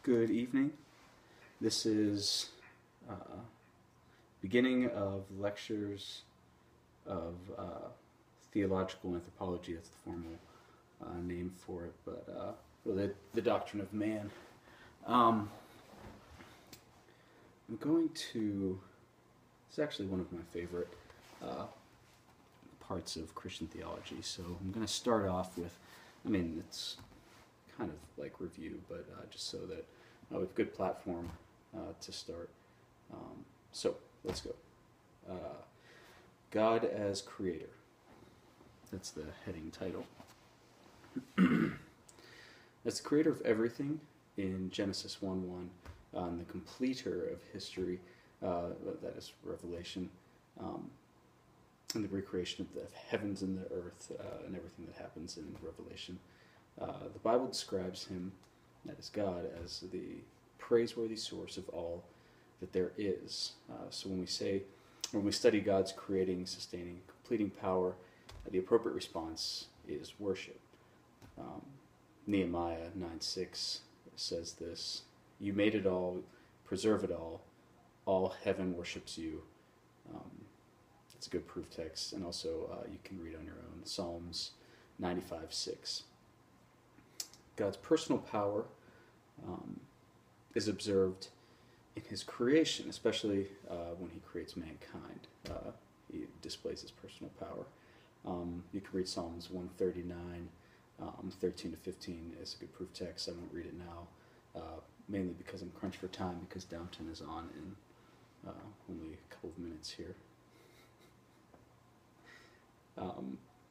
Good evening. This is beginning of lectures of theological anthropology. That's the formal name for it, but the doctrine of man. I'm going to. It's actually one of my favorite parts of Christian theology. So I'm going to start off with. It's kind of like review, but just so that we have a good platform to start. So let's go. God as creator. That's the heading title. As the creator of everything in Genesis 1:1, and the completer of history, that is Revelation, and the recreation of the heavens and the earth and everything that happens in Revelation. The Bible describes him, that is God, as the praiseworthy source of all that there is. So when we study God's creating, sustaining, completing power, the appropriate response is worship. Nehemiah 9:6 says this: "You made it all, preserve it all heaven worships you." It's a good proof text, and also you can read on your own. Psalms 95:6. God's personal power is observed in his creation, especially when he creates mankind. He displays his personal power. You can read Psalms 139, 13 to 15 is a good proof text. I won't read it now, mainly because I'm crunched for time, because Downton is on in only a couple of minutes here.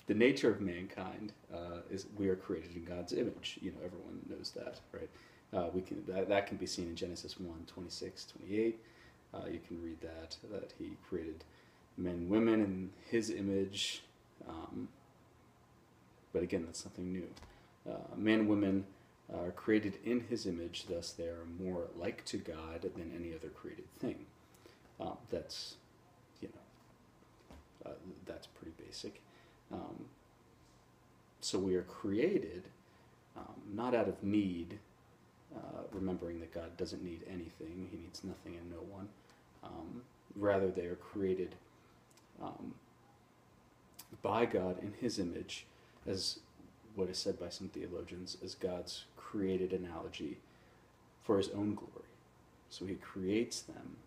The nature of mankind is we are created in God's image. Everyone knows that, right? That can be seen in Genesis 1:26-28. You can read that he created men and women in his image. But again, that's something new. Men and women are created in his image, thus they are more like to God than any other created thing. That's pretty basic. So we are created not out of need, remembering that God doesn't need anything, he needs nothing and no one. Rather, they are created by God in his image, as what is said by some theologians, as God's created analogy for his own glory. So he creates them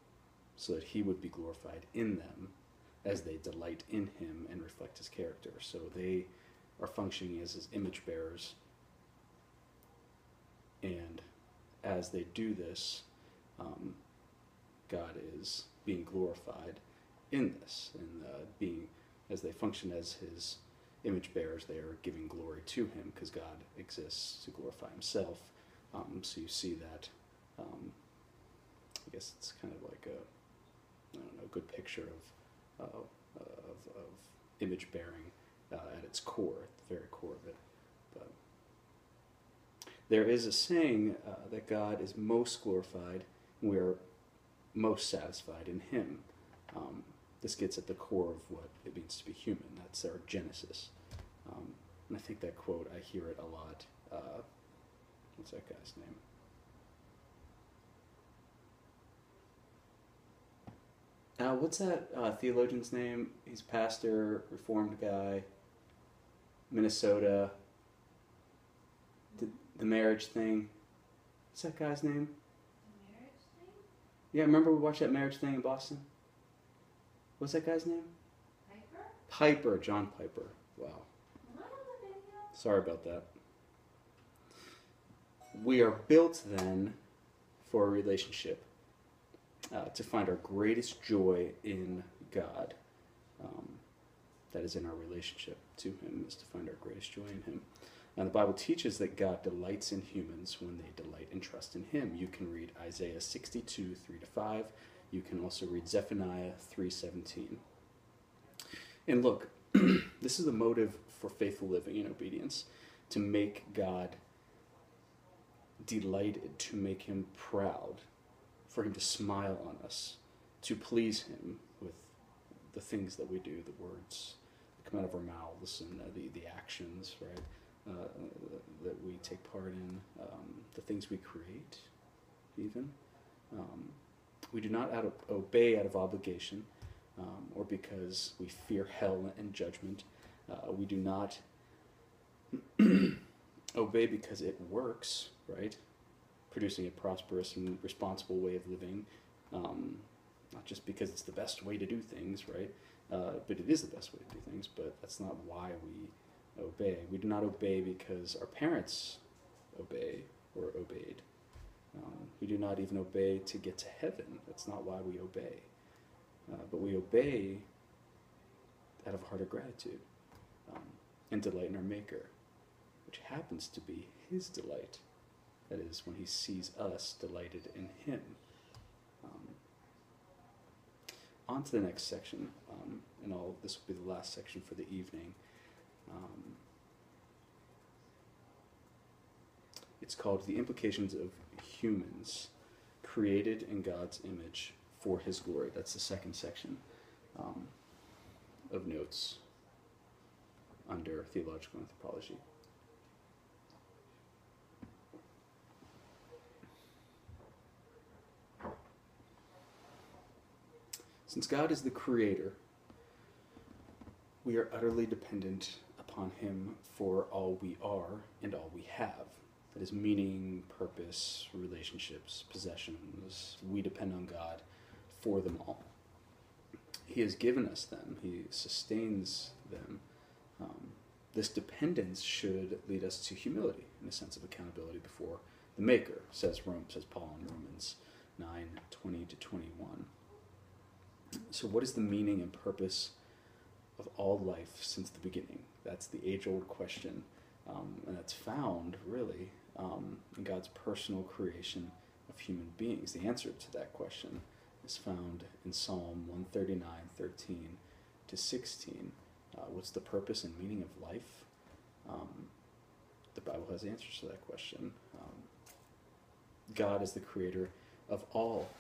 so that he would be glorified in them as they delight in him and reflect his character. So they are functioning as his image bearers, and as they do this, God is being glorified in this, and as they function as his image bearers, they are giving glory to him, because God exists to glorify himself. So you see that. I guess it's kind of like a good picture of image bearing at its core, at the very core of it. But there is a saying that God is most glorified when we are most satisfied in him. This gets at the core of what it means to be human. That's our genesis. And I think that quote, I hear it a lot. What's that guy's name? What's that theologian's name? He's a pastor, Reformed guy, Minnesota. The marriage thing. What's that guy's name? The marriage thing? Yeah, remember we watched that marriage thing in Boston? What's that guy's name? Piper, John Piper. Wow. Sorry about that. We are built then for a relationship, to find our greatest joy in God. That is in our relationship to him, is to find our greatest joy in him. And the Bible teaches that God delights in humans when they delight and trust in him. You can read Isaiah 62:3-5. You can also read Zephaniah 3:17. And look, this is the motive for faithful living and obedience, to make God delighted, to make him proud, for him to smile on us, to please him with the things that we do, the words that come out of our mouths, and the actions, right, that we take part in, the things we create, even. We do not obey out of obligation, or because we fear hell and judgment. We do not obey because it works, right? Producing a prosperous and responsible way of living, not just because it's the best way to do things, right? But it is the best way to do things, but that's not why we obey. We do not obey because our parents obey or obeyed. We do not even obey to get to heaven. That's not why we obey. But we obey out of a heart of gratitude and delight in our Maker, which happens to be His delight. That is, when He sees us delighted in Him. On to the next section, and this will be the last section for the evening. It's called The Implications of Humans Created in God's Image for His Glory. That's the second section of notes under Theological Anthropology. Since God is the Creator, we are utterly dependent upon Him for all we are and all we have. That is meaning, purpose, relationships, possessions. We depend on God for them all. He has given us them. He sustains them. This dependence should lead us to humility and a sense of accountability before the Maker, says Paul in Romans 9:20-21. So what is the meaning and purpose of all life since the beginning? That's the age-old question, and that's found, really, in God's personal creation of human beings. The answer to that question is found in Psalm 139:13-16. What's the purpose and meaning of life? The Bible has answers to that question. God is the creator of all.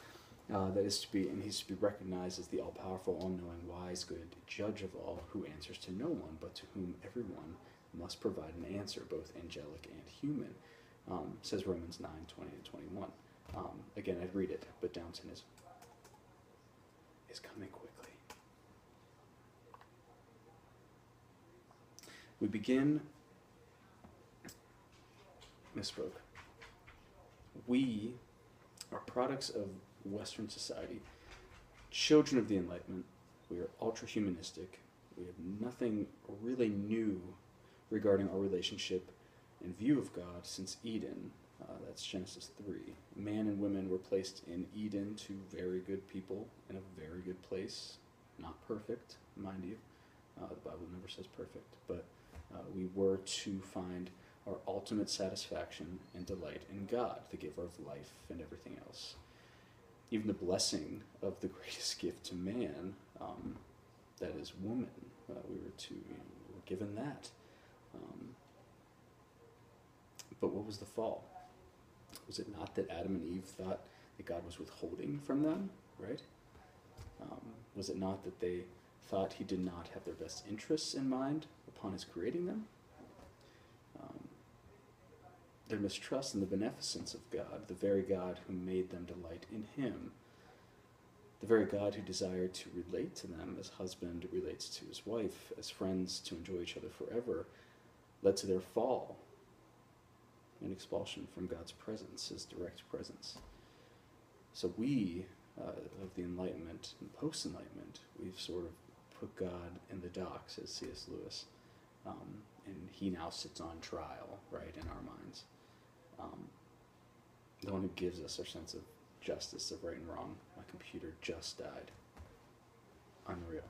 He's to be recognized as the all-powerful, all-knowing, wise, good judge of all, who answers to no one, but to whom everyone must provide an answer, both angelic and human, says Romans 9:20-21. Again, I'd read it, but Downton is coming quickly. We begin, misspoke. We are products of Western society, children of the Enlightenment. We are ultra-humanistic. We have nothing really new regarding our relationship and view of God since Eden. That's Genesis 3. Man and women were placed in Eden, two very good people in a very good place. Not perfect, mind you. The Bible never says perfect, but we were to find our ultimate satisfaction and delight in God, the giver of life and everything else. Even the blessing of the greatest gift to man, that is woman, we were given that. But what was the fall? Was it not that Adam and Eve thought that God was withholding from them, right? Was it not that they thought He did not have their best interests in mind upon His creating them? Their mistrust in the beneficence of God, the very God who made them delight in Him, the very God who desired to relate to them as husband relates to his wife, as friends to enjoy each other forever, led to their fall and expulsion from God's presence, His direct presence. So we, of the Enlightenment and post-Enlightenment, we've sort of put God in the dock, says C.S. Lewis, and He now sits on trial, right, in our minds. The one who gives us our sense of justice, of right and wrong. My computer just died. Unreal.